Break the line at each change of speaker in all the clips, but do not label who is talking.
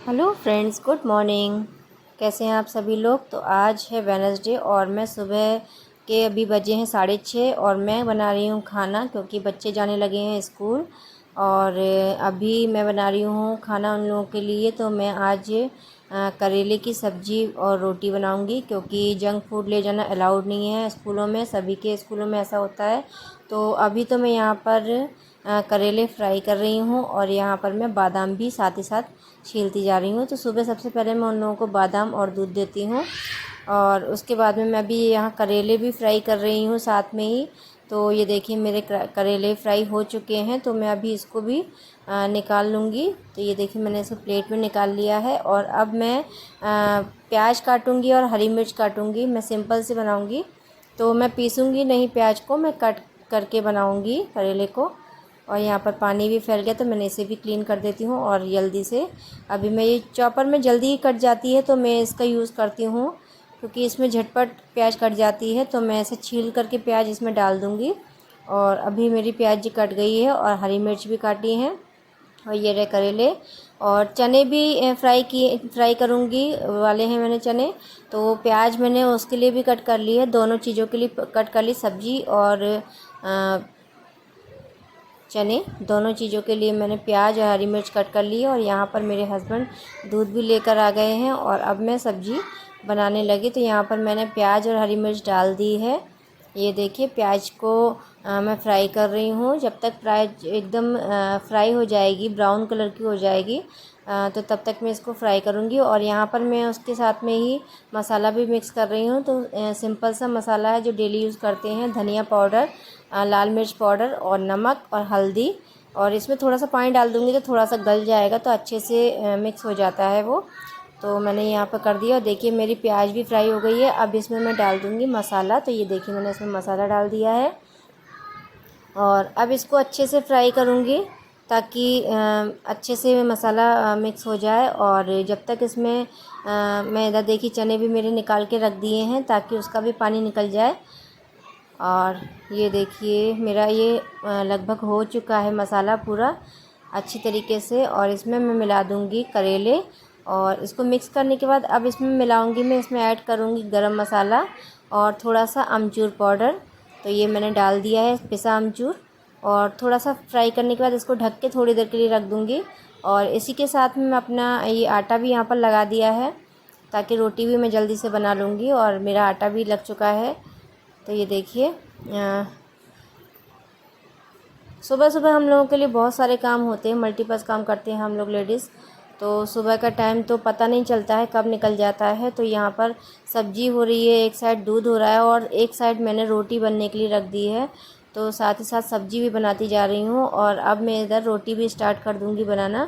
Hello friends, good morning. कैसे हैं आप सभी लोग। तो आज है वेनसडे और मैं सुबह के अभी बजे हैं 6:30 और मैं बना रही हूँ खाना क्योंकि बच्चे जाने लगे हैं स्कूल। और अभी मैं बना रही हूँ खाना उन लोगों के लिए। तो मैं आज करेले की सब्ज़ी और रोटी बनाऊँगी क्योंकि जंक फूड ले जाना अलाउड नहीं है स्कूलों में। सभी के स्कूलों में ऐसा होता है। तो अभी तो मैं यहाँ पर करेले फ्राई कर रही हूँ और यहाँ पर मैं बादाम भी साथ ही साथ छीलती जा रही हूँ। तो सुबह सबसे पहले मैं उन लोगों को बादाम और दूध देती हूँ और उसके बाद में मैं अभी यहाँ करेले भी फ्राई कर रही हूँ साथ में ही। तो ये देखिए मेरे करेले फ्राई हो चुके हैं। तो मैं अभी इसको भी निकाल लूँगी। तो ये देखिए मैंने इसको प्लेट में निकाल लिया है और अब मैं प्याज काटूँगी और हरी मिर्च काटूँगी। मैं सिंपल से बनाऊँगी तो मैं पीसूँगी नहीं प्याज को, मैं कट करके बनाऊँगी करेले को। और यहाँ पर पानी भी फैल गया तो मैंने इसे भी क्लीन कर देती हूँ और जल्दी से अभी मैं ये चॉपर में जल्दी ही कट जाती है तो मैं इसका यूज़ करती हूँ क्योंकि इसमें झटपट प्याज कट जाती है। तो मैं ऐसे छील करके प्याज इसमें डाल दूँगी। और अभी मेरी प्याज कट गई है और हरी मिर्च भी काटी हैं और ये रहे करेले। और चने भी फ्राई करूँगी वाले हैं मैंने चने। तो प्याज मैंने उसके लिए भी कट कर ली है, दोनों चीज़ों के लिए कट कर ली, सब्ज़ी और चने दोनों चीज़ों के लिए मैंने प्याज और हरी मिर्च कट कर ली है। और यहाँ पर मेरे हस्बैंड दूध भी लेकर आ गए हैं और अब मैं सब्ज़ी बनाने लगी। तो यहाँ पर मैंने प्याज और हरी मिर्च डाल दी है। ये देखिए प्याज को मैं फ्राई कर रही हूँ। जब तक प्याज एकदम फ्राई हो जाएगी, ब्राउन कलर की हो जाएगी, तो तब तक मैं इसको फ्राई करूँगी। और यहाँ पर मैं उसके साथ में ही मसाला भी मिक्स कर रही हूँ। तो सिंपल सा मसाला है जो डेली यूज़ करते हैं, धनिया पाउडर, लाल मिर्च पाउडर और नमक और हल्दी। और इसमें थोड़ा सा पानी डाल दूँगी तो थोड़ा सा गल जाएगा, तो अच्छे से मिक्स हो जाता है वो। तो मैंने यहाँ पर कर दिया और देखिए मेरी प्याज भी फ्राई हो गई है। अब इसमें मैं डाल दूँगी मसाला। तो ये देखिए मैंने इसमें मसाला डाल दिया है और अब इसको अच्छे से फ्राई करूँगी ताकि अच्छे से मसाला मिक्स हो जाए। और जब तक इसमें मैं इधर देखिए चने भी मेरे निकाल के रख दिए हैं ताकि उसका भी पानी निकल जाए। और ये देखिए मेरा ये लगभग हो चुका है मसाला पूरा अच्छी तरीके से। और इसमें मैं मिला दूँगी करेले और इसको मिक्स करने के बाद अब इसमें मिलाऊँगी, मैं इसमें ऐड करूँगी गरम मसाला और थोड़ा सा अमचूर पाउडर। तो ये मैंने डाल दिया है पिसा अमचूर। और थोड़ा सा फ्राई करने के बाद इसको ढक के थोड़ी देर के लिए रख दूँगी। और इसी के साथ में मैं अपना ये आटा भी यहाँ पर लगा दिया है ताकि रोटी भी मैं जल्दी से बना लूँगी। और मेरा आटा भी लग चुका है। तो ये देखिए सुबह सुबह हम लोगों के लिए बहुत सारे काम होते हैं, मल्टीपर्पज़ काम करते हैं हम लोग लेडीज़। तो सुबह का टाइम तो पता नहीं चलता है कब निकल जाता है। तो यहाँ पर सब्जी हो रही है, एक साइड दूध हो रहा है और एक साइड मैंने रोटी बनने के लिए रख दी है। तो साथ ही साथ सब्जी भी बनाती जा रही हूँ और अब मैं इधर रोटी भी स्टार्ट कर दूँगी बनाना।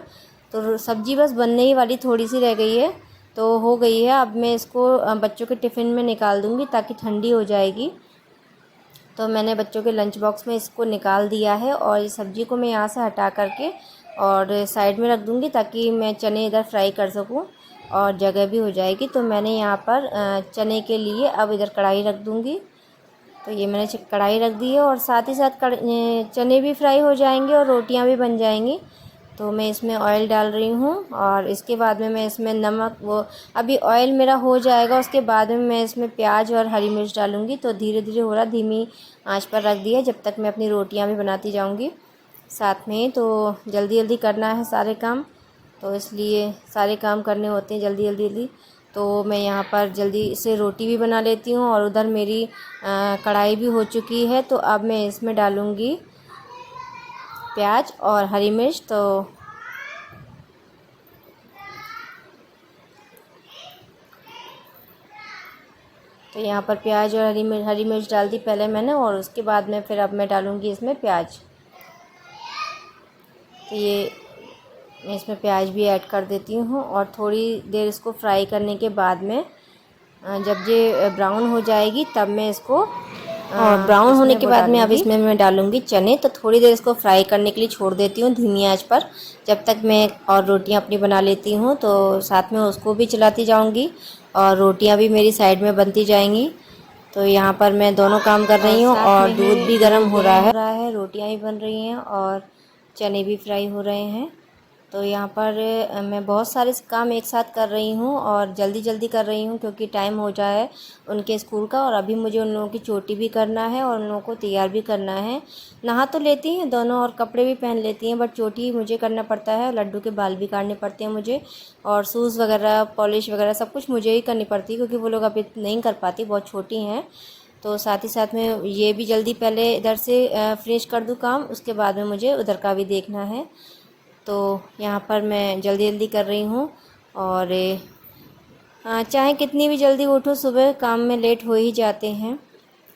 तो सब्जी बस बनने ही वाली थोड़ी सी रह गई है, तो हो गई है। अब मैं इसको बच्चों के टिफ़िन में निकाल दूँगी ताकि ठंडी हो जाएगी। तो मैंने बच्चों के लंच बॉक्स में इसको निकाल दिया है और इस सब्ज़ी को मैं यहाँ से हटा करके और साइड में रख दूँगी ताकि मैं चने इधर फ्राई कर सकूँ और जगह भी हो जाएगी। तो मैंने यहाँ पर चने के लिए अब इधर कढ़ाई रख दूँगी। तो ये मैंने कढ़ाई रख दी है और साथ ही साथ चने भी फ्राई हो जाएंगे और रोटियाँ भी बन जाएंगी। तो मैं इसमें ऑयल डाल रही हूँ और इसके बाद में मैं इसमें नमक, वो अभी ऑयल मेरा हो जाएगा उसके बाद में मैं इसमें प्याज और हरी मिर्च डालूँगी। तो धीरे धीरे हो रहा, धीमी आंच पर रख दिया जब तक मैं अपनी रोटियाँ भी बनाती जाऊँगी साथ में। तो जल्दी जल्दी करना है सारे काम, तो इसलिए सारे काम करने होते हैं जल्दी जल्दी जल्दी। तो मैं यहाँ पर जल्दी से रोटी भी बना लेती हूँ और उधर मेरी कढ़ाई भी हो चुकी है। तो अब मैं इसमें डालूँगी प्याज और हरी मिर्च। तो यहाँ पर प्याज और हरी मिर्च डाल दी पहले मैंने और उसके बाद में फिर अब मैं डालूँगी इसमें प्याज। तो ये मैं इसमें प्याज भी ऐड कर देती हूँ और थोड़ी देर इसको फ्राई करने के बाद में जब ये ब्राउन हो जाएगी तब मैं इसको और ब्राउन होने के बाद में अब इसमें मैं डालूँगी चने। तो थोड़ी देर इसको फ्राई करने के लिए छोड़ देती हूँ धीमी आंच पर जब तक मैं और रोटियाँ अपनी बना लेती हूँ। तो साथ में उसको भी चलाती जाऊँगी और रोटियाँ भी मेरी साइड में बनती जाएंगी। तो यहाँ पर मैं दोनों काम कर रही हूँ और दूध भी गर्म हो रहा है, रोटियाँ भी बन रही हैं और चने भी फ्राई हो रहे हैं। तो यहाँ पर मैं बहुत सारे काम एक साथ कर रही हूँ और जल्दी जल्दी कर रही हूँ क्योंकि टाइम हो जाए उनके स्कूल का। और अभी मुझे उन लोगों की चोटी भी करना है और उन लोगों को तैयार भी करना है। नहा तो लेती हैं दोनों और कपड़े भी पहन लेती हैं, बट चोटी मुझे करना पड़ता है, लड्डू के बाल भी काटने पड़ते हैं मुझे, और शूज़ वगैरह पॉलिश वगैरह सब कुछ मुझे ही करनी पड़ती है क्योंकि वो लोग अभी नहीं कर पाती, बहुत छोटी हैं। तो साथ ही साथ में ये भी जल्दी पहले इधर से फिनिश कर दूँ काम, उसके बाद में मुझे उधर का भी देखना है। तो यहाँ पर मैं जल्दी जल्दी कर रही हूँ। और चाहे कितनी भी जल्दी उठो, सुबह काम में लेट हो ही जाते हैं।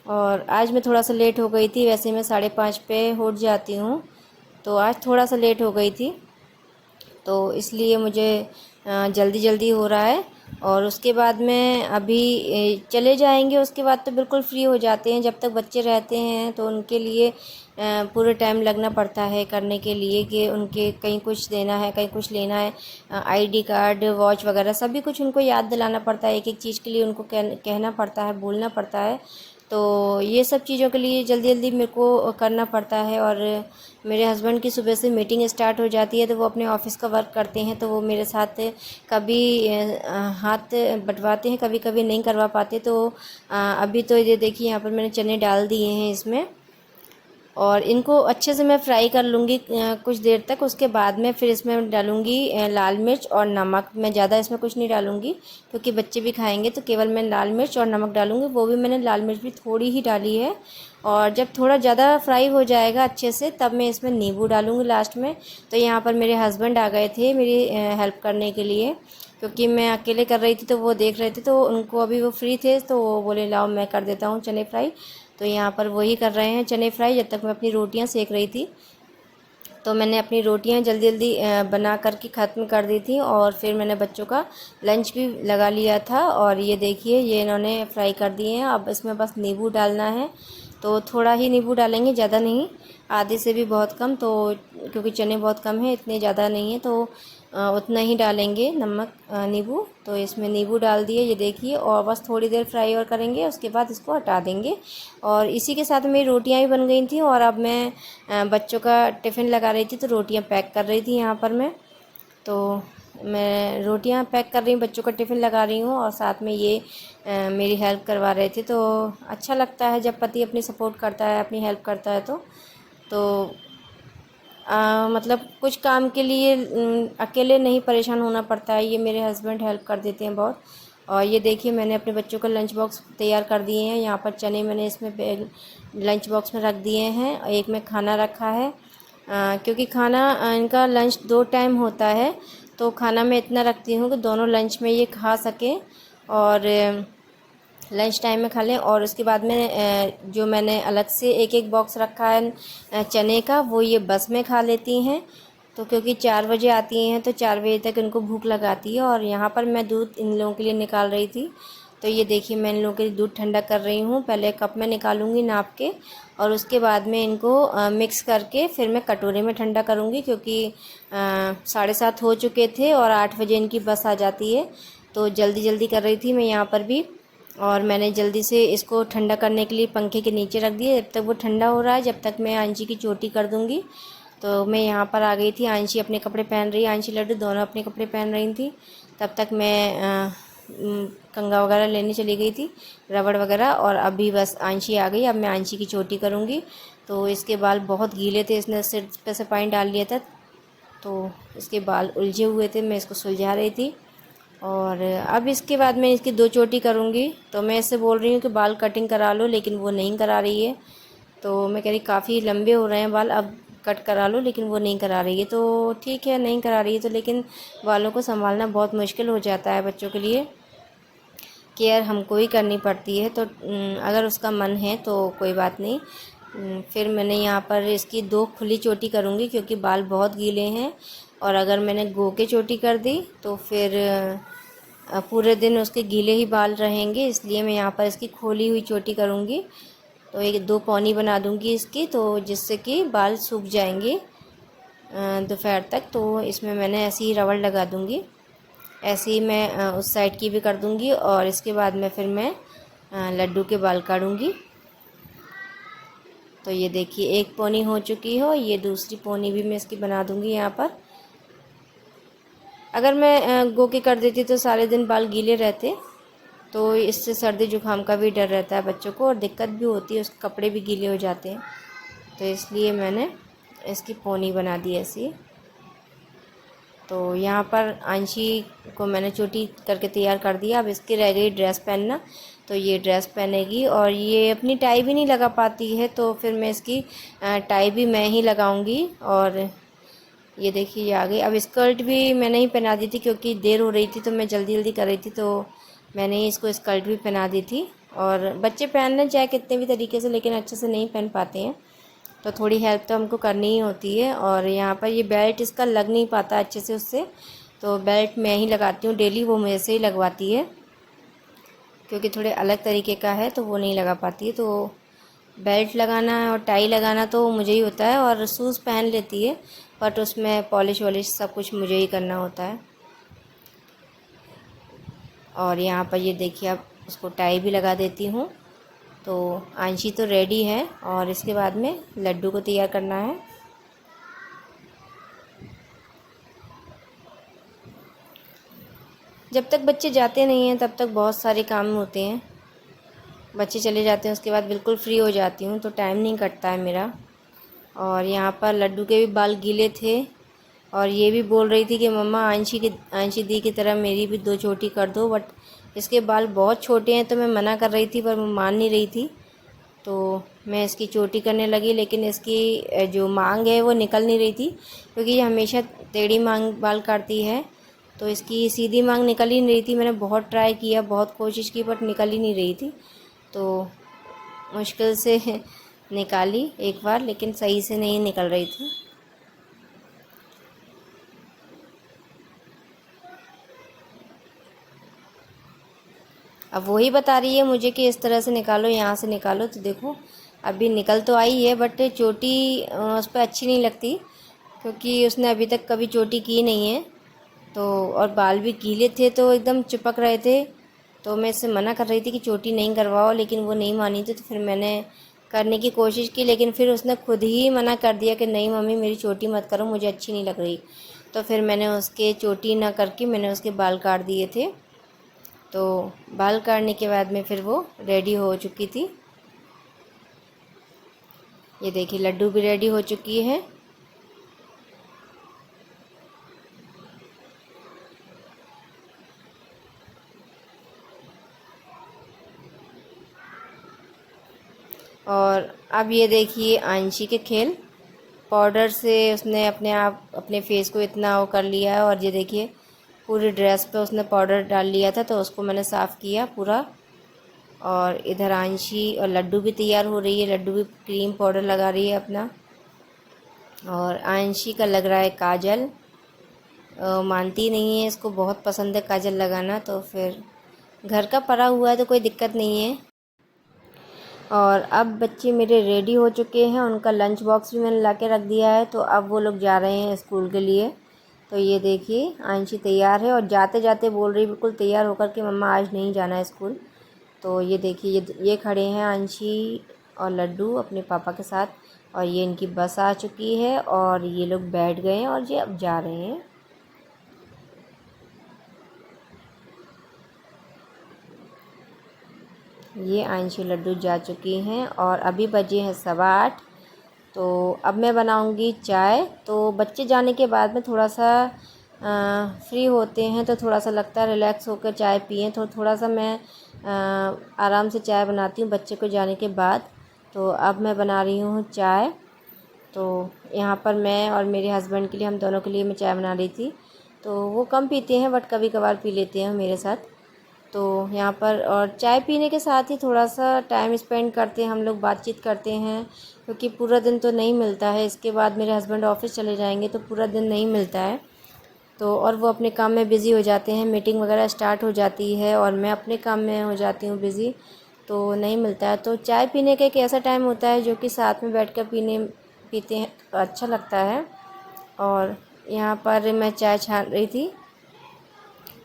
और आज मैं थोड़ा सा लेट हो गई थी, वैसे मैं 5:30 पे उठ जाती हूँ, तो आज थोड़ा सा लेट हो गई थी, तो इसलिए मुझे जल्दी जल्दी हो रहा है। और उसके बाद में अभी चले जाएंगे, उसके बाद तो बिल्कुल फ्री हो जाते हैं। जब तक बच्चे रहते हैं तो उनके लिए पूरे टाइम लगना पड़ता है करने के लिए कि उनके कहीं कुछ देना है, कहीं कुछ लेना है, आईडी कार्ड, वॉच वगैरह सभी कुछ उनको याद दिलाना पड़ता है। एक एक चीज़ के लिए उनको कहना पड़ता है, बोलना पड़ता है। तो ये सब चीज़ों के लिए जल्दी जल्दी मेरे को करना पड़ता है। और मेरे हस्बैंड की सुबह से मीटिंग स्टार्ट हो जाती है, तो वो अपने ऑफ़िस का वर्क करते हैं, तो वो मेरे साथ कभी हाथ बटवाते हैं, कभी कभी नहीं करवा पाते। तो अभी तो ये देखिए यहाँ पर मैंने चने डाल दिए हैं इसमें, और इनको अच्छे से मैं फ्राई कर लूँगी कुछ देर तक। उसके बाद में फिर इसमें डालूँगी लाल मिर्च और नमक। मैं ज़्यादा इसमें कुछ नहीं डालूँगी क्योंकि बच्चे भी खाएंगे, तो केवल मैं लाल मिर्च और नमक डालूँगी। वो भी मैंने लाल मिर्च भी थोड़ी ही डाली है। और जब थोड़ा ज़्यादा फ्राई हो जाएगा अच्छे से, तब मैं इसमें नींबू डालूँगी लास्ट में। तो यहाँ पर मेरे हस्बैंड आ गए थे मेरी हेल्प करने के लिए, क्योंकि मैं अकेले कर रही थी, तो वो देख रहे थे, तो उनको अभी वो फ्री थे, तो वो बोले लाओ मैं कर देता हूँ चने फ्राई। तो यहाँ पर वही कर रहे हैं चने फ्राई, जब तक मैं अपनी रोटियाँ सेक रही थी। तो मैंने अपनी रोटियाँ जल्दी जल्दी बना करके ख़त्म कर दी थी, और फिर मैंने बच्चों का लंच भी लगा लिया था। और ये देखिए ये इन्होंने फ्राई कर दिए हैं। अब इसमें बस नींबू डालना है, तो थोड़ा ही नींबू डालेंगे, ज़्यादा नहीं, आधे से भी बहुत कम। तो क्योंकि चने बहुत कम हैं, इतने ज़्यादा नहीं है, तो उतना ही डालेंगे नमक नींबू। तो इसमें नींबू डाल दिए, ये देखिए, और बस थोड़ी देर फ्राई और करेंगे, उसके बाद इसको हटा देंगे। और इसी के साथ मेरी रोटियां भी बन गई थी, और अब मैं बच्चों का टिफ़िन लगा रही थी, तो रोटियां पैक कर रही थी यहाँ पर मैं। तो मैं रोटियां पैक कर रही हूँ, बच्चों का टिफ़िन लगा रही हूँ, और साथ में ये मेरी हेल्प करवा रहे थे। तो अच्छा लगता है जब पति अपनी सपोर्ट करता है, अपनी हेल्प करता है। तो मतलब कुछ काम के लिए अकेले नहीं परेशान होना पड़ता है, ये मेरे हस्बैंड हेल्प कर देते हैं बहुत। और ये देखिए मैंने अपने बच्चों का लंच बॉक्स तैयार कर दिए हैं। यहाँ पर चने मैंने इसमें लंच बॉक्स में रख दिए हैं, एक में खाना रखा है, क्योंकि खाना इनका लंच 2 टाइम होता है, तो खाना मैं इतना रखती हूँ कि दोनों लंच में ये खा सकें, और लंच टाइम में खा लें। और उसके बाद में जो मैंने अलग से एक एक बॉक्स रखा है चने का, वो ये बस में खा लेती हैं। तो क्योंकि 4 बजे आती हैं, तो 4 बजे तक इनको भूख लगाती है। और यहाँ पर मैं दूध इन लोगों के लिए निकाल रही थी, तो ये देखिए मैं इन लोगों के लिए दूध ठंडा कर रही हूँ। पहले कप में निकालूंगी नाप के, और उसके बाद में इनको मिक्स करके फिर मैं कटोरे में ठंडा करूँगी, क्योंकि 7:30 हो चुके थे और 8 बजे इनकी बस आ जाती है। तो जल्दी जल्दी कर रही थी मैं यहाँ पर भी, और मैंने जल्दी से इसको ठंडा करने के लिए पंखे के नीचे रख दिया। जब तक वो ठंडा हो रहा है, जब तक मैं आंशी की चोटी कर दूँगी। तो मैं यहाँ पर आ गई थी, आंशी अपने कपड़े पहन रही, आंशी लड्डू दोनों अपने कपड़े पहन रही थी। तब तक मैं कंघा वगैरह लेने चली गई थी, रबड़ वगैरह। और अभी बस आंशी आ गई, अब मैं आंशी की चोटी करूँगी। तो इसके बाल बहुत गीले थे, इसने सिर पे से पानी डाल लिया था, तो इसके बाल उलझे हुए थे, मैं इसको सुलझा रही थी। और अब इसके बाद मैं इसकी 2 चोटी करूँगी। तो मैं इससे बोल रही हूँ कि बाल कटिंग करा लो, लेकिन वो नहीं करा रही है। तो मैं कह रही काफ़ी लंबे हो रहे हैं बाल, अब कट करा लो, लेकिन वो नहीं करा रही है। तो ठीक है, नहीं करा रही है तो, लेकिन बालों को संभालना बहुत मुश्किल हो जाता है बच्चों के लिए, केयर हमको ही करनी पड़ती है। तो अगर उसका मन है तो कोई बात नहीं। फिर मैंने यहाँ पर इसकी 2 खुली चोटी करूँगी, क्योंकि बाल बहुत गीले हैं। और अगर मैंने गो के चोटी कर दी तो फिर पूरे दिन उसके गीले ही बाल रहेंगे, इसलिए मैं यहाँ पर इसकी खोली हुई चोटी करूँगी। तो एक 2 पौनी बना दूँगी इसकी, तो जिससे कि बाल सूख जाएंगे दोपहर तक। तो इसमें मैंने ऐसी ही रबड़ लगा दूँगी, ऐसे ही मैं उस साइड की भी कर दूँगी। और इसके बाद में फिर मैं लड्डू के बाल काटूँगी। तो ये देखिए एक पौनी हो चुकी हो, ये दूसरी पौनी भी मैं इसकी बना दूँगी यहाँ पर। अगर मैं गो के कर देती तो सारे दिन बाल गीले रहते, तो इससे सर्दी जुकाम का भी डर रहता है बच्चों को और दिक्कत भी होती है, उसके कपड़े भी गीले हो जाते हैं। तो इसलिए मैंने इसकी पोनी बना दी ऐसी। तो यहाँ पर आंशी को मैंने चोटी करके तैयार कर दिया। अब इसकी रह गई ड्रेस पहनना, तो ये ड्रेस पहनेगी और ये अपनी टाई भी नहीं लगा पाती है, तो फिर मैं इसकी टाई भी मैं ही लगाऊंगी। और ये देखिए ये आ गई। अब स्कर्ट भी मैंने ही पहना दी थी क्योंकि देर हो रही थी, तो मैं जल्दी जल्दी कर रही थी, तो मैंने ही इसको स्कर्ट भी पहना दी थी। और बच्चे पहन लें चाहे कितने भी तरीके से, लेकिन अच्छे से नहीं पहन पाते हैं, तो थोड़ी हेल्प तो हमको करनी ही होती है। और यहाँ पर ये बेल्ट इसका लग नहीं पाता अच्छे से उससे, तो बेल्ट मैं ही लगाती हूँ डेली, वो मेरे से ही लगवाती है क्योंकि थोड़े अलग तरीके का है तो वो नहीं लगा पाती है। तो बेल्ट लगाना और टाई लगाना तो मुझे ही होता है, और शूज़ पहन लेती है बट उसमें पॉलिश वॉलिश सब कुछ मुझे ही करना होता है। और यहाँ पर ये देखिए अब उसको टाई भी लगा देती हूँ। तो आंशी तो रेडी है और इसके बाद में लड्डू को तैयार करना है। जब तक बच्चे जाते नहीं हैं तब तक बहुत सारे काम होते हैं, बच्चे चले जाते हैं उसके बाद बिल्कुल फ्री हो जाती हूँ, तो टाइम नहीं कटता है मेरा। और यहाँ पर लड्डू के भी बाल गीले थे और ये भी बोल रही थी कि मम्मा आंशी दी की तरह मेरी भी 2 चोटी कर दो, बट इसके बाल बहुत छोटे हैं तो मैं मना कर रही थी पर वो मान नहीं रही थी। तो मैं इसकी चोटी करने लगी, लेकिन इसकी जो मांग है वो निकल नहीं रही थी क्योंकि ये हमेशा टेढ़ी मांग बाल काटती है, तो इसकी सीधी मांग निकल ही नहीं रही थी। मैंने बहुत ट्राई किया, बहुत कोशिश की, बट निकल ही नहीं रही थी। तो मुश्किल से निकाली एक बार, लेकिन सही से नहीं निकल रही थी। अब वही बता रही है मुझे कि इस तरह से निकालो, यहाँ से निकालो। तो देखो अभी निकल तो आई है बट चोटी उस पर अच्छी नहीं लगती क्योंकि उसने अभी तक कभी चोटी की नहीं है। तो और बाल भी गीले थे तो एकदम चिपक रहे थे, तो मैं इससे मना कर रही थी कि चोटी नहीं करवाओ, लेकिन वो नहीं मानी थी। तो फिर मैंने करने की कोशिश की, लेकिन फिर उसने खुद ही मना कर दिया कि नहीं मम्मी मेरी चोटी मत करो, मुझे अच्छी नहीं लग रही। तो फिर मैंने उसके चोटी ना करके मैंने उसके बाल काट दिए थे। तो बाल काटने के बाद में फिर वो रेडी हो चुकी थी। ये देखिए लड्डू भी रेडी हो चुकी है। और अब ये देखिए आंशी के खेल, पाउडर से उसने अपने फेस को इतना वो कर लिया है। और ये देखिए पूरी ड्रेस पे उसने पाउडर डाल लिया था, तो उसको मैंने साफ़ किया पूरा। और इधर आंशी और लड्डू भी तैयार हो रही है, लड्डू भी क्रीम पाउडर लगा रही है अपना। और आंशी का लग रहा है काजल, मानती नहीं है, इसको बहुत पसंद है काजल लगाना, तो फिर घर का पड़ा हुआ है तो कोई दिक्कत नहीं है। और अब बच्चे मेरे रेडी हो चुके हैं, उनका लंच बॉक्स भी मैंने ला के रख दिया है, तो अब वो लोग जा रहे हैं स्कूल के लिए। तो ये देखिए आंशी तैयार है और जाते जाते बोल रही बिल्कुल तैयार होकर कि मम्मा आज नहीं जाना है स्कूल। तो ये देखिए ये खड़े हैं आंशी और लड्डू अपने पापा के साथ, और ये इनकी बस आ चुकी है और ये लोग बैठ गए हैं और ये अब जा रहे हैं। ये आंशी लड्डू जा चुकी हैं और अभी बजे हैं 8:15। तो अब मैं बनाऊंगी चाय। तो बच्चे जाने के बाद में थोड़ा सा फ्री होते हैं, तो थोड़ा सा लगता है रिलैक्स होकर चाय पिएं, तो थोड़ा सा मैं आराम से चाय बनाती हूँ बच्चे को जाने के बाद। तो अब मैं बना रही हूँ चाय। तो यहाँ पर मैं और मेरे हस्बैंड के लिए, हम दोनों के लिए मैं चाय बना रही थी। तो वो कम पीते हैं बट कभी कभार पी लेते हैं मेरे साथ। तो यहाँ पर और चाय पीने के साथ ही थोड़ा सा टाइम स्पेंड करते हैं हम लोग, बातचीत करते हैं, क्योंकि पूरा दिन तो नहीं मिलता है। इसके बाद मेरे हस्बैंड ऑफिस चले जाएंगे तो पूरा दिन नहीं मिलता है, तो और वो अपने काम में बिज़ी हो जाते हैं, मीटिंग वगैरह स्टार्ट हो जाती है और मैं अपने काम में हो जाती हूँ बिज़ी, तो नहीं मिलता है। तो चाय पीने का एक ऐसा टाइम होता है जो कि साथ में बैठ कर पीते हैं तो अच्छा लगता है। और यहाँ पर मैं चाय छान रही थी,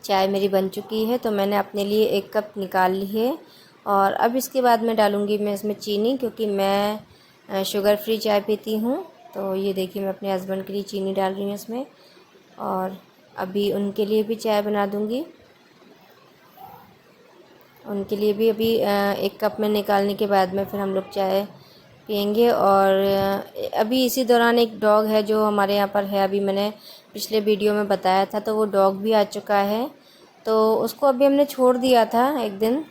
चाय मेरी बन चुकी है, तो मैंने अपने लिए 1 कप निकाल ली है। और अब इसके बाद मैं डालूँगी मैं इसमें चीनी, क्योंकि मैं शुगर फ्री चाय पीती हूँ। तो ये देखिए मैं अपने हस्बैंड के लिए चीनी डाल रही हूँ इसमें। और अभी उनके लिए भी चाय बना दूँगी। उनके लिए भी अभी एक कप में निकालने के बाद में फिर हम लोग चाय पियेंगे। और अभी इसी दौरान एक डॉग है जो हमारे यहाँ पर है, अभी मैंने पिछले वीडियो में बताया था, तो वो डॉग भी आ चुका है। तो उसको अभी हमने छोड़ दिया था एक दिन,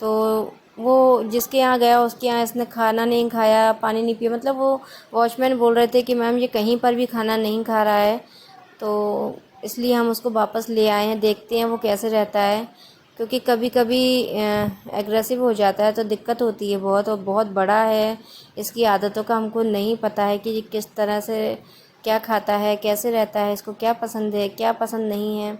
तो वो जिसके यहाँ गया उसके यहाँ इसने खाना नहीं खाया, पानी नहीं पिया। मतलब वो वॉचमैन बोल रहे थे कि मैम ये कहीं पर भी खाना नहीं खा रहा है, तो इसलिए हम उसको वापस ले आए हैं। देखते हैं वो कैसे रहता है, क्योंकि कभी कभी एग्रेसिव हो जाता है तो दिक्कत होती है बहुत, और बहुत बड़ा है। इसकी आदतों का हमको नहीं पता है कि ये किस तरह से क्या खाता है, कैसे रहता है, इसको क्या पसंद है क्या पसंद नहीं है।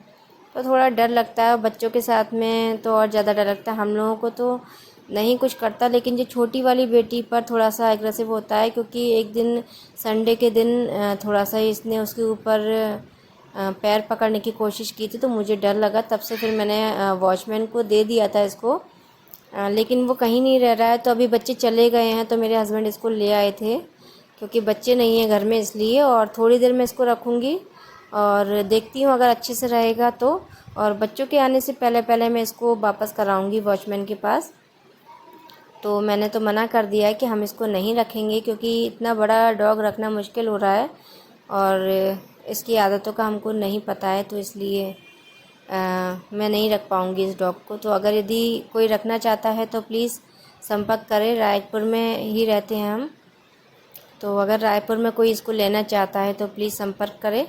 तो थोड़ा डर लगता है, बच्चों के साथ में तो और ज़्यादा डर लगता है। हम लोगों को तो नहीं कुछ करता, लेकिन जो छोटी वाली बेटी पर थोड़ा सा एग्रेसिव होता है, क्योंकि एक दिन संडे के दिन थोड़ा सा इसने उसके ऊपर पैर पकड़ने की कोशिश की थी, तो मुझे डर लगा। तब से फिर मैंने वॉचमैन को दे दिया था इसको, लेकिन वो कहीं नहीं रह रहा है। तो अभी बच्चे चले गए हैं, तो मेरे हस्बैंड इसको ले आए थे, क्योंकि बच्चे नहीं हैं घर में इसलिए। और थोड़ी देर में इसको रखूँगी और देखती हूँ अगर अच्छे से रहेगा तो। और बच्चों के आने से पहले पहले मैं इसको वापस कराऊँगी वॉचमैन के पास। तो मैंने तो मना कर दिया है कि हम इसको नहीं रखेंगे, क्योंकि इतना बड़ा डॉग रखना मुश्किल हो रहा है और इसकी आदतों का हमको नहीं पता है, तो इसलिए मैं नहीं रख पाऊँगी इस डॉग को। तो अगर यदि कोई रखना चाहता है तो प्लीज़ संपर्क करें। रायपुर में ही रहते हैं हम, तो अगर रायपुर में कोई इसको लेना चाहता है तो प्लीज़ संपर्क करें।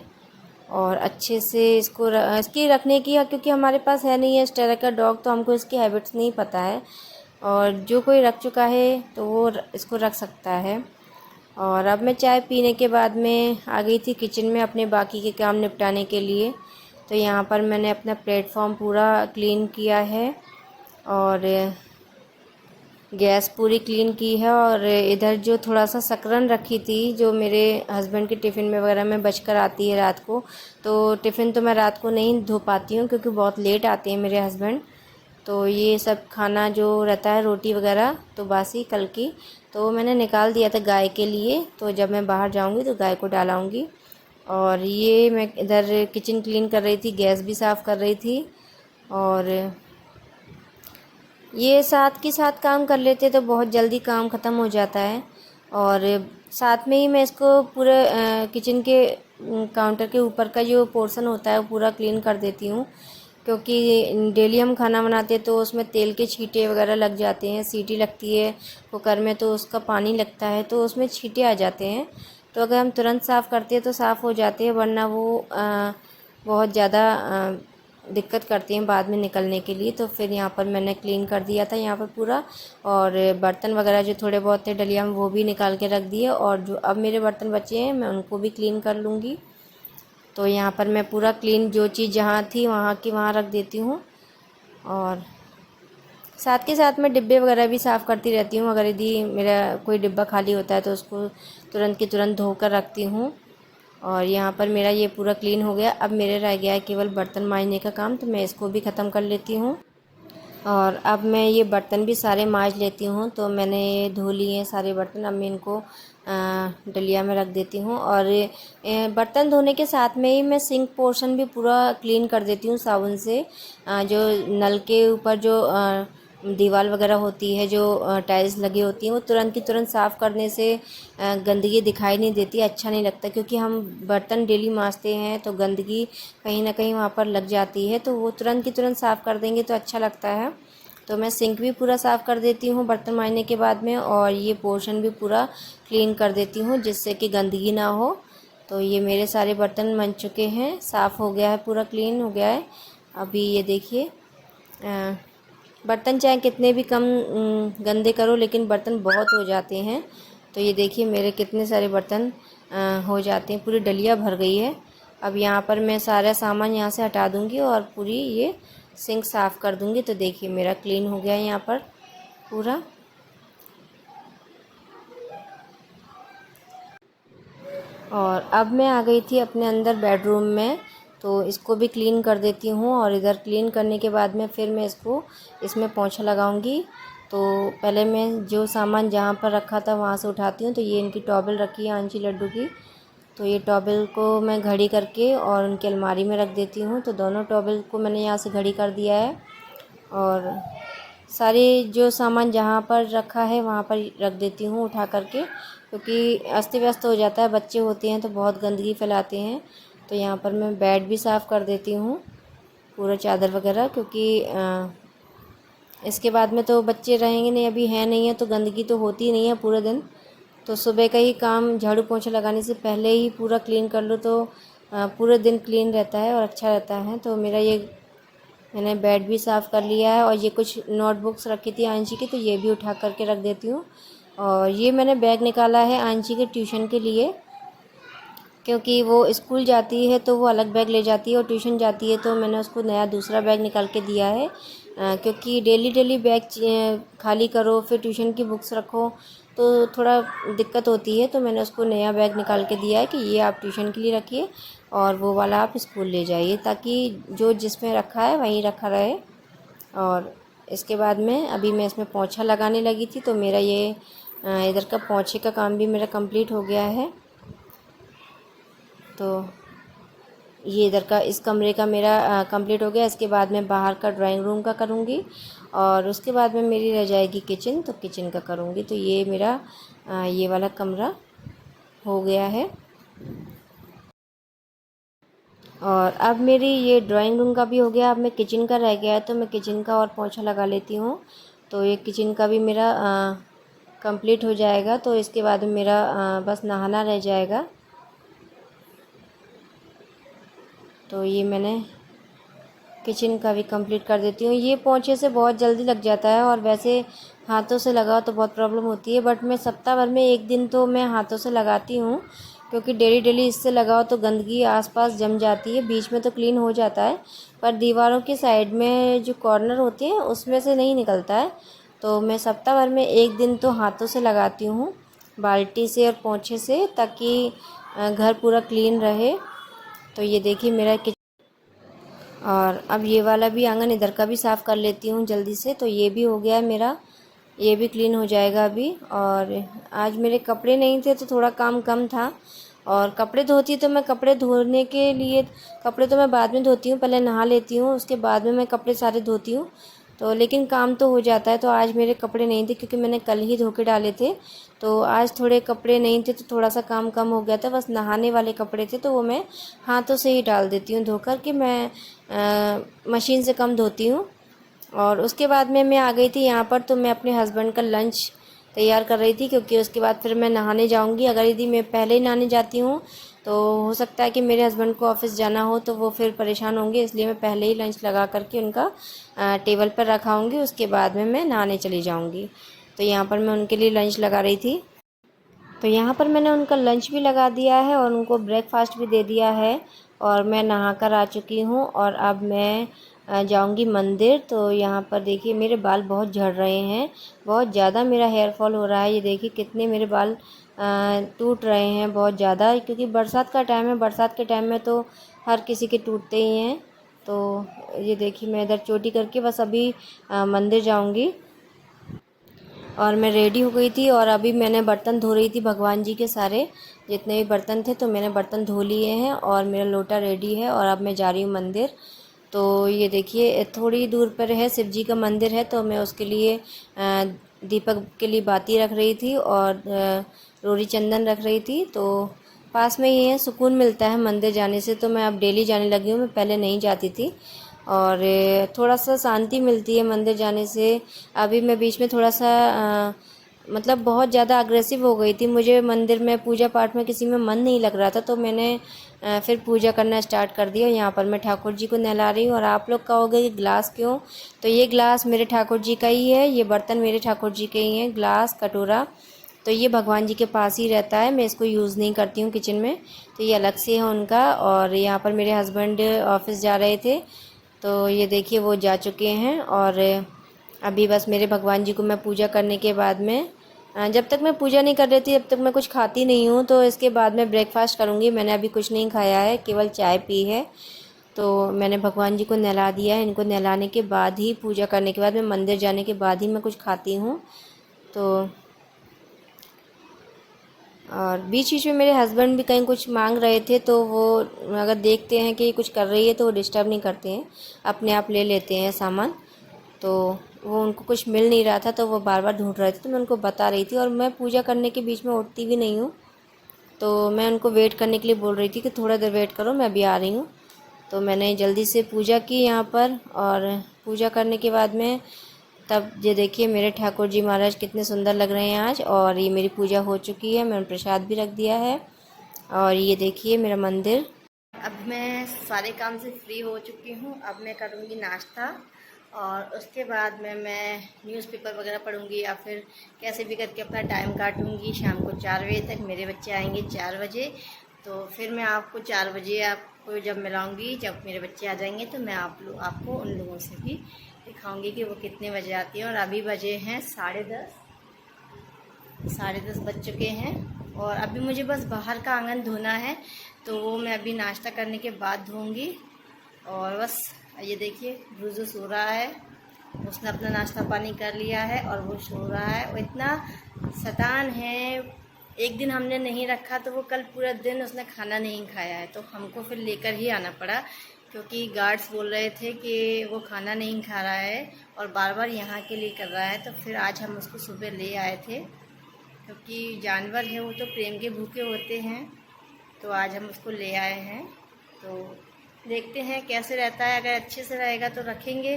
और अच्छे से इसको इसकी रखने की, क्योंकि हमारे पास है नहीं है इस तरह का डॉग, तो हमको इसकी हैबिट्स नहीं पता है। और जो कोई रख चुका है तो वो इसको रख सकता है। और अब मैं चाय पीने के बाद में आ गई थी किचन में अपने बाकी के काम निपटाने के लिए। तो यहाँ पर मैंने अपना प्लेटफॉर्म पूरा क्लीन किया है और गैस पूरी क्लीन की है। और इधर जो थोड़ा सा शकरन रखी थी जो मेरे हस्बैंड के टिफ़िन में वगैरह में बच कर आती है रात को, तो टिफ़िन तो मैं रात को नहीं धो पाती हूँ क्योंकि बहुत लेट आते हैं मेरे हस्बैंड। तो ये सब खाना जो रहता है रोटी वगैरह तो बासी कल की, तो मैंने निकाल दिया था गाय के लिए। तो जब मैं बाहर जाऊँगी तो गाय को डालाऊँगी। और ये मैं इधर किचन क्लीन कर रही थी, गैस भी साफ़ कर रही थी। और ये साथ के साथ काम कर लेते तो बहुत जल्दी काम ख़त्म हो जाता है। और साथ में ही मैं इसको पूरे किचन के काउंटर के ऊपर का जो पोर्शन होता है वो पूरा क्लीन कर देती हूँ, क्योंकि डेली हम खाना बनाते हैं तो उसमें तेल के छींटे वगैरह लग जाते हैं। सीटी लगती है कुकर में तो उसका पानी लगता है तो उसमें छींटे आ जाते हैं। तो अगर हम तुरंत साफ़ करते हैं तो साफ़ हो जाते हैं, वरना वो बहुत ज़्यादा दिक्कत करती हैं बाद में निकलने के लिए। तो फिर यहाँ पर मैंने क्लीन कर दिया था यहाँ पर पूरा। और बर्तन वगैरह जो थोड़े बहुत थे डलिया में वो भी निकाल के रख दिए, और जो अब मेरे बर्तन बचे हैं मैं उनको भी क्लीन कर लूँगी। तो यहाँ पर मैं पूरा क्लीन जो चीज़ जहाँ थी वहाँ की वहाँ रख देती हूँ। और साथ के साथ मैं डिब्बे वगैरह भी साफ़ करती रहती हूँ। अगर यदि मेरा कोई डिब्बा खाली होता है तो उसको तुरंत की तुरंत धोकर रखती हूँ। और यहाँ पर मेरा ये पूरा क्लीन हो गया। अब मेरे रह गया है केवल बर्तन मांजने का काम, तो मैं इसको भी ख़त्म कर लेती हूँ। और अब मैं ये बर्तन भी सारे मांज लेती हूँ। तो मैंने धो लिए हैं सारे बर्तन, अब मैं इनको डलिया में रख देती हूँ। और बर्तन धोने के साथ में ही मैं सिंक पोर्शन भी पूरा क्लीन कर देती हूँ साबुन से। जो नल के ऊपर जो दीवार वगैरह होती है, जो टाइल्स लगी होती हैं, वो तुरंत की तुरंत साफ़ करने से गंदगी दिखाई नहीं देती, अच्छा नहीं लगता। क्योंकि हम बर्तन डेली मांजते हैं तो गंदगी कहीं ना कहीं वहाँ पर लग जाती है, तो वो तुरंत की तुरंत साफ़ कर देंगे तो अच्छा लगता है। तो मैं सिंक भी पूरा साफ़ कर देती हूँ बर्तन मांजने के बाद में, और ये पोर्शन भी पूरा क्लीन कर देती हूँ जिससे कि गंदगी ना हो। तो ये मेरे सारे बर्तन बन चुके हैं, साफ़ हो गया है, पूरा क्लीन हो गया है। अभी ये देखिए, बर्तन चाहे कितने भी कम गंदे करो लेकिन बर्तन बहुत हो जाते हैं। तो ये देखिए मेरे कितने सारे बर्तन हो जाते हैं, पूरी डलिया भर गई है। अब यहाँ पर मैं सारा सामान यहाँ से हटा दूँगी और पूरी ये सिंक साफ़ कर दूँगी। तो देखिए मेरा क्लीन हो गया है यहाँ पर पूरा। और अब मैं आ गई थी अपने अंदर बेडरूम में, तो इसको भी क्लीन कर देती हूँ। और इधर क्लीन करने के बाद में फिर मैं इसमें पोंछा लगाऊंगी। तो पहले मैं जो सामान जहाँ पर रखा था वहाँ से उठाती हूँ। तो ये इनकी टॉवल रखी है आंची लड्डू की, तो ये टॉवल को मैं घड़ी करके और उनकी अलमारी में रख देती हूँ। तो दोनों टॉवल को मैंने यहाँ से घड़ी कर दिया है और सारे जो सामान जहाँ पर रखा है वहाँ पर रख देती हूँ उठा करके, क्योंकि अस्त व्यस्त हो जाता है, बच्चे होते हैं तो बहुत गंदगी फैलाते हैं। तो यहाँ पर मैं बेड भी साफ़ कर देती हूँ, पूरा चादर वगैरह, क्योंकि इसके बाद में तो बच्चे रहेंगे नहीं, अभी है नहीं है तो गंदगी तो होती नहीं है पूरे दिन। तो सुबह का ही काम झाड़ू पोंछा लगाने से पहले ही पूरा क्लीन कर लो तो पूरे दिन क्लीन रहता है और अच्छा रहता है। तो मेरा ये मैंने बेड भी साफ़ कर लिया है और ये कुछ नोटबुक्स रखी थी आंशी की, तो ये भी उठा करके रख देती हूँ। और ये मैंने बैग निकाला है आंशी के ट्यूशन के लिए, क्योंकि वो स्कूल जाती है तो वो अलग बैग ले जाती है और ट्यूशन जाती है तो मैंने उसको नया दूसरा बैग निकाल के दिया है। क्योंकि डेली डेली बैग खाली करो फिर ट्यूशन की बुक्स रखो तो थोड़ा दिक्कत होती है। तो मैंने उसको नया बैग निकाल के दिया है कि ये आप ट्यूशन के लिए रखिए और वो वाला आप स्कूल ले जाइए, ताकि जो जिसमें रखा है वहीं रखा रहे। और इसके बाद में अभी मैं इसमें पोंछा लगाने लगी थी, तो मेरा ये इधर का पोंछे का काम भी मेरा कंप्लीट हो गया है। तो ये इधर का इस कमरे का मेरा कंप्लीट हो गया। इसके बाद मैं बाहर का ड्राइंग रूम का करूँगी और उसके बाद में मेरी रह जाएगी किचन, तो किचन का करूँगी। तो ये मेरा ये वाला कमरा हो गया है। और अब मेरी ये ड्राइंग रूम का भी हो गया, अब मैं किचन का रह गया है तो मैं किचन का और पोंछा लगा लेती हूँ। तो ये किचन का भी मेरा कंप्लीट हो जाएगा। तो इसके बाद मेरा बस नहाना रह जाएगा। तो ये मैंने किचन का भी कंप्लीट कर देती हूँ। ये पोंछे से बहुत जल्दी लग जाता है और वैसे हाथों से लगाओ तो बहुत प्रॉब्लम होती है, बट मैं सप्ताह भर में एक दिन तो मैं हाथों से लगाती हूँ, क्योंकि डेली डेली इससे लगाओ तो गंदगी आसपास जम जाती है। बीच में तो क्लीन हो जाता है पर दीवारों की साइड में जो कॉर्नर होते हैं उसमें से नहीं निकलता है। तो मैं सप्ताह भर में एक दिन तो हाथों से लगाती हूँ, बाल्टी से और पोंछे से, ताकि घर पूरा क्लीन रहे। तो ये देखिए मेरा और अब ये वाला भी आंगन इधर का भी साफ़ कर लेती हूँ जल्दी से। तो ये भी हो गया है मेरा, ये भी क्लीन हो जाएगा अभी। और आज मेरे कपड़े नहीं थे तो थोड़ा काम कम था, और कपड़े धोती तो मैं कपड़े धोने के लिए कपड़े तो मैं बाद में धोती हूँ, पहले नहा लेती हूँ उसके बाद में मैं कपड़े सारे धोती हूँ। तो लेकिन काम तो हो जाता है। तो आज मेरे कपड़े नहीं थे क्योंकि मैंने कल ही धो के डाले थे, तो आज थोड़े कपड़े नहीं थे तो थोड़ा सा काम कम हो गया था। बस नहाने वाले कपड़े थे तो वो मैं हाथों से ही डाल देती हूँ धोकर के, मैं मशीन से कम धोती हूँ। और उसके बाद में मैं आ गई थी यहाँ पर, तो मैं अपने हस्बैंड का लंच तैयार कर रही थी, क्योंकि उसके बाद फिर मैं नहाने जाऊँगी। अगर यदि मैं पहले ही नहाने जाती हूँ तो हो सकता है कि मेरे हस्बैंड को ऑफ़िस जाना हो तो वो फिर परेशान होंगे, इसलिए मैं पहले ही लंच लगा करके उनका टेबल पर रखाऊँगी, उसके बाद में मैं नहाने चली जाऊँगी। तो यहाँ पर मैं उनके लिए लंच लगा रही थी। तो यहाँ पर मैंने उनका लंच भी लगा दिया है और उनको ब्रेकफास्ट भी दे दिया है और मैं नहा कर आ चुकी हूँ। और अब मैं जाऊँगी मंदिर। तो यहाँ पर देखिए मेरे बाल बहुत झड़ रहे हैं, बहुत ज़्यादा मेरा हेयर फॉल हो रहा है। ये देखिए कितने मेरे बाल टूट रहे हैं बहुत ज़्यादा, क्योंकि बरसात का टाइम है। बरसात के टाइम में तो हर किसी के टूटते ही हैं। तो ये देखिए मैं इधर चोटी करके बस अभी मंदिर जाऊँगी। और मैं रेडी हो गई थी और अभी मैंने बर्तन धो रही थी, भगवान जी के सारे जितने भी बर्तन थे तो मैंने बर्तन धो लिए हैं और मेरा लोटा रेडी है और अब मैं जा रही हूँ मंदिर। तो ये देखिए थोड़ी दूर पर है शिव जी का मंदिर है, तो मैं उसके लिए दीपक के लिए बाती रख रही थी और रोरी चंदन रख रही थी। तो पास में ही है, सुकून मिलता है मंदिर जाने से। तो मैं अब डेली जाने लगी हूँ, मैं पहले नहीं जाती थी। और थोड़ा सा शांति मिलती है मंदिर जाने से। अभी मैं बीच में थोड़ा सा मतलब बहुत ज़्यादा अग्रेसिव हो गई थी, मुझे मंदिर में पूजा पाठ में किसी में मन नहीं लग रहा था, तो मैंने फिर पूजा करना स्टार्ट कर दिया। यहाँ पर मैं ठाकुर जी को नहला रही हूँ। और आप लोग कहोगे कि ग्लास क्यों, तो ये ग्लास मेरे ठाकुर जी का ही है, ये बर्तन मेरे ठाकुर जी के ही हैं, ग्लास कटोरा। तो ये भगवान जी के पास ही रहता है, मैं इसको यूज़ नहीं करती हूँ किचन में, तो ये अलग से है उनका। और यहाँ पर मेरे हस्बैंड ऑफिस जा रहे थे, तो ये देखिए वो जा चुके हैं। और अभी बस मेरे भगवान जी को मैं पूजा करने के बाद में जब तक मैं पूजा नहीं कर रही थी तब तक मैं कुछ खाती नहीं हूँ। तो इसके बाद मैं ब्रेकफास्ट करूँगी। मैंने अभी कुछ नहीं खाया है, केवल चाय पी है। तो मैंने भगवान जी को नहला दिया है, इनको नहलाने के बाद ही पूजा करने के बाद मैं मंदिर जाने के बाद ही मैं कुछ खाती हूँ। तो और बीच बीच में मेरे हस्बैंड भी कहीं कुछ मांग रहे थे, तो वो अगर देखते हैं कि कुछ कर रही है तो वो डिस्टर्ब नहीं करते हैं, अपने आप ले लेते हैं सामान। तो वो उनको कुछ मिल नहीं रहा था तो वो बार बार ढूंढ रहे थे, तो मैं उनको बता रही थी। और मैं पूजा करने के बीच में उठती भी नहीं हूँ, तो मैं उनको वेट करने के लिए बोल रही थी कि थोड़ा देर वेट करो, मैं अभी आ रही हूँ। तो मैंने जल्दी से पूजा की यहाँ पर, और पूजा करने के बाद में तब ये देखिए मेरे ठाकुर जी महाराज कितने सुंदर लग रहे हैं आज। और ये मेरी पूजा हो चुकी है, मैंने प्रसाद भी रख दिया है। और ये देखिए मेरा मंदिर। अब मैं सारे काम से फ्री हो चुकी हूँ। अब मैं करूँगी नाश्ता, और उसके बाद में मैं न्यूज़पेपर वगैरह पढ़ूँगी, या फिर कैसे भी करके अपना टाइम काटूँगी। शाम को 4 बजे तक मेरे बच्चे आएंगे, 4 बजे। तो फिर मैं आपको 4 बजे आपको जब मिलाऊँगी, जब मेरे बच्चे आ जाएंगे, तो मैं आपको उन लोगों से भी दिखाऊँगी कि वो कितने बजे आती हैं। और अभी बजे हैं 10:30, 10:30 बज चुके हैं। और अभी मुझे बस बाहर का आंगन धोना है, तो वो मैं अभी नाश्ता करने के बाद धोऊंगी। और बस ये देखिए रुजू सो रहा है, उसने अपना नाश्ता पानी कर लिया है और वो सो रहा है। वो इतना शैतान है, एक दिन हमने नहीं रखा तो वो कल पूरा दिन उसने खाना नहीं खाया है, तो हमको फिर लेकर ही आना पड़ा, क्योंकि गार्ड्स बोल रहे थे कि वो खाना नहीं खा रहा है और बार बार यहाँ के लिए कर रहा है। तो फिर आज हम उसको सुबह ले आए थे, क्योंकि जानवर है वो तो प्रेम के भूखे होते हैं। तो आज हम उसको ले आए हैं, तो देखते हैं कैसे रहता है। अगर अच्छे से रहेगा तो रखेंगे,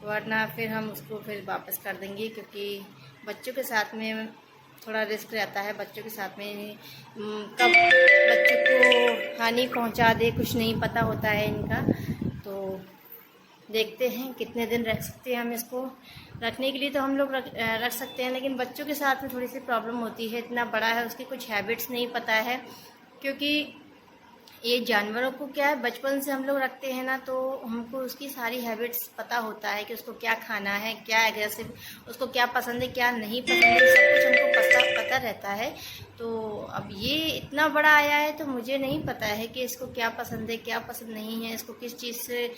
वरना फिर हम उसको फिर वापस कर देंगे, क्योंकि बच्चों के साथ में थोड़ा रिस्क रहता है। बच्चों के साथ में कब बच्चों को हानि पहुंचा दे कुछ नहीं पता होता है इनका। तो देखते हैं कितने दिन रख सकते हैं हम इसको। रखने के लिए तो हम लोग रख सकते हैं, लेकिन बच्चों के साथ में थोड़ी सी प्रॉब्लम होती है। इतना बड़ा है, उसकी कुछ हैबिट्स नहीं पता है, क्योंकि ये जानवरों को क्या है, बचपन से हम लोग रखते हैं ना, तो हमको उसकी सारी हैबिट्स पता होता है कि उसको क्या खाना है, क्या एग्रेसिव, उसको क्या पसंद है क्या नहीं पसंद है, सब कुछ हमको पता रहता है। तो अब ये इतना बड़ा आया है, तो मुझे नहीं पता है कि इसको क्या पसंद है क्या पसंद नहीं है, इसको किस चीज़ से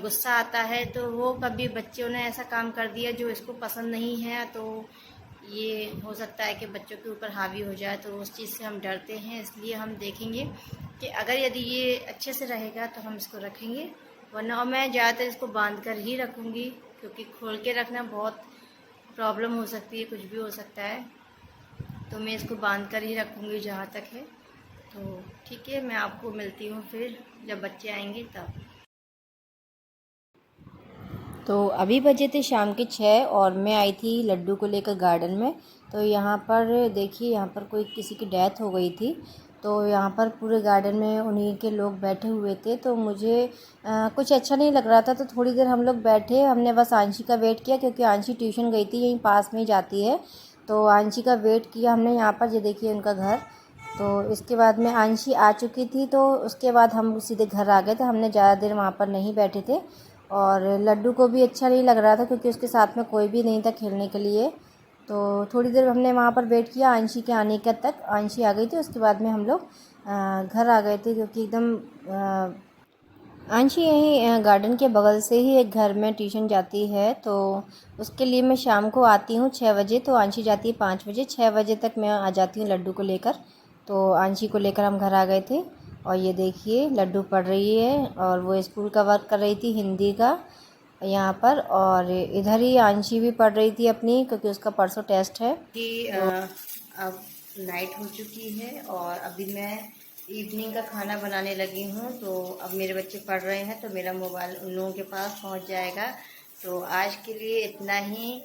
गुस्सा आता है। तो वो कभी बच्चों ने ऐसा काम कर दिया जो इसको पसंद नहीं है, तो ये हो सकता है कि बच्चों के ऊपर हावी हो जाए। तो उस चीज़ से हम डरते हैं, इसलिए हम देखेंगे कि अगर यदि ये अच्छे से रहेगा तो हम इसको रखेंगे, वरना। और मैं ज़्यादातर इसको बांध कर ही रखूँगी, क्योंकि खोल के रखना बहुत प्रॉब्लम हो सकती है, कुछ भी हो सकता है। तो मैं इसको बांध कर ही रखूँगी जहाँ तक है। तो ठीक है, मैं आपको मिलती हूँ फिर जब बच्चे आएंगे तब। तो अभी बजे थे शाम के 6, और मैं आई थी लड्डू को लेकर गार्डन में। तो यहाँ पर देखिए, यहाँ पर कोई किसी की डेथ हो गई थी, तो यहाँ पर पूरे गार्डन में उन्हीं के लोग बैठे हुए थे। तो मुझे कुछ अच्छा नहीं लग रहा था, तो थोड़ी देर हम लोग बैठे। हमने बस आंशी का वेट किया, क्योंकि आंशी ट्यूशन गई थी, यहीं पास में ही जाती है। तो आंशी का वेट किया हमने यहाँ पर। ये देखिए उनका घर। तो इसके बाद में आंशी आ चुकी थी, तो उसके बाद हम सीधे घर आ गए थे। हमने ज़्यादा देर वहाँ पर नहीं बैठे थे। और लड्डू को भी अच्छा नहीं लग रहा था, क्योंकि उसके साथ में कोई भी नहीं था खेलने के लिए। तो थोड़ी देर हमने वहाँ पर वेट किया आंशी के आने के तक। आंशी आ गई थी, उसके बाद में हम लोग घर आ गए थे, क्योंकि एकदम आंशी यहीं गार्डन के बगल से ही एक घर में ट्यूशन जाती है। तो उसके लिए मैं शाम को आती हूँ 6 बजे, तो आंशी जाती है 5 बजे। 6 बजे तक मैं आ जाती हूँ लड्डू को लेकर। तो आंशी को लेकर हम घर आ गए थे। और ये देखिए लड्डू पढ़ रही है, और वो स्कूल का वर्क कर रही थी हिंदी का यहाँ पर। और इधर ही आंशी भी पढ़ रही थी अपनी, क्योंकि उसका परसों टेस्ट है। कि अब नाइट हो चुकी है, और अभी मैं इवनिंग का खाना बनाने लगी हूँ। तो अब मेरे बच्चे पढ़ रहे हैं, तो मेरा मोबाइल उन लोगों के पास पहुँच जाएगा। तो आज के लिए इतना ही।